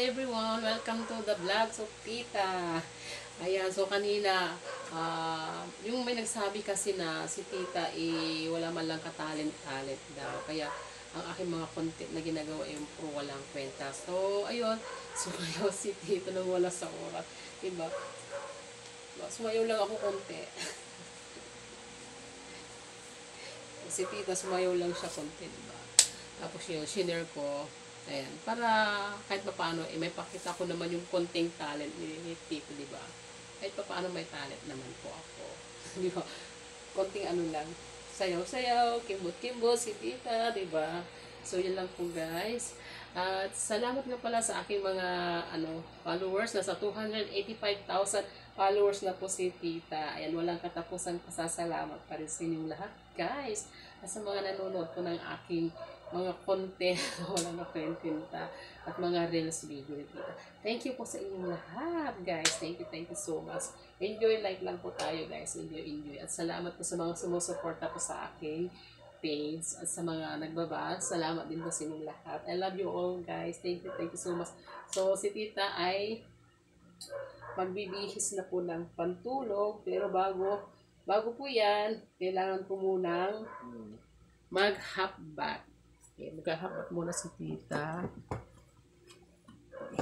everyone! Welcome to the vlogs of Tita. Ayan, so kanina, yung may nagsabi kasi na si Tita wala man lang katalent-talent daw. Kaya ang aking mga content na ginagawa yung puro walang kwenta. So, ayun, sumayaw si Tita nang wala sa oras. Diba? Sumayaw lang ako konti. Si Tita sumayaw lang siya konti, diba? Tapos yun, shinare ko. Ayan, para kahit pa paano, may pakita ko naman yung konting talent ni Tito, di ba? Kahit pa paano may talent naman po ako. Di ba? Konting ano lang, sayaw-sayaw, kimbot-kimbot si Tita, di ba? So, yun lang po guys. At salamat nga pala sa aking mga followers. Nasa 285,000 followers na po si Tita. Ayan, walang katapusan pasasalamat pa rin sa inyong lahat guys. At sa mga nanonood po ng aking mga content wala na kwenta at mga reels video dito. Thank you po sa inyong lahat, guys. Thank you so much. Enjoy life lang po tayo, guys. Enjoy. At salamat po sa mga sumusuporta po sa aking page at sa mga nagbabas. Salamat din po sa inyong lahat. I love you all, guys. Thank you so much. So, si Tita ay magbibihis na po ng pantulog, pero bago po yan, kailangan po munang mag-half bath. Okay, maghahabot muna si Tita.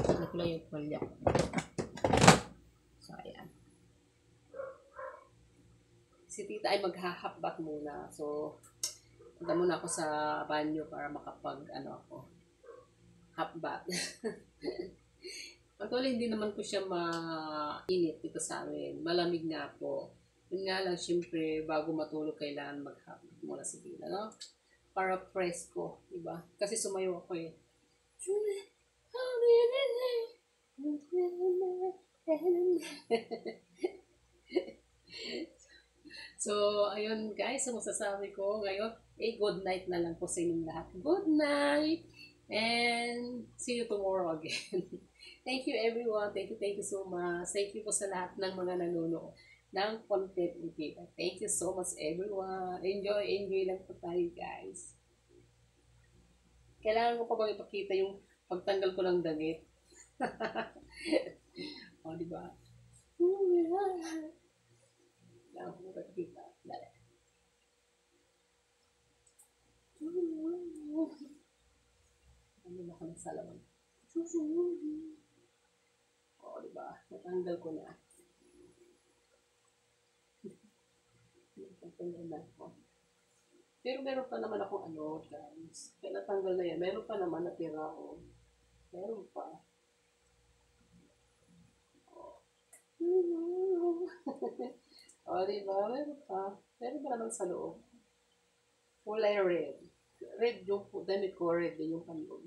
Ano ko lang yung palya. So, ayan. Si Tita ay maghahabot muna. So, punta muna ako sa banyo para ako, habbat. Actually, hindi naman po siya mainit dito sa amin. Malamig nga po. Yun nga lang, syempre, bago matulog, kailangan maghabot muna si Tita, no? Para presko, diba? Kasi sumayo ako eh. So, ayun guys, ang masasabi ko ngayon, good night na lang po sa inyong lahat. Good night! And see you tomorrow again. Thank you everyone. Thank you so much. Thank you po sa lahat ng mga nanonood ng content ni Tita. Thank you so much everyone. Enjoy lang po tayo guys. Kailangan ko pa ba ipakita yung pagtanggal ko ng damit? O, diba? Kailangan ko ipakita. Dali. Ano na ako ng salaman? O, diba? Natanggal ko na. Natanggal na ako. Pero meron pa naman akong guys. Kaya natanggal na yan. Meron pa naman natira ako. Meron pa. O, diba? Meron pa. Meron pa naman sa loob. Kulay red. Red yung damit ko. Red yung panloob.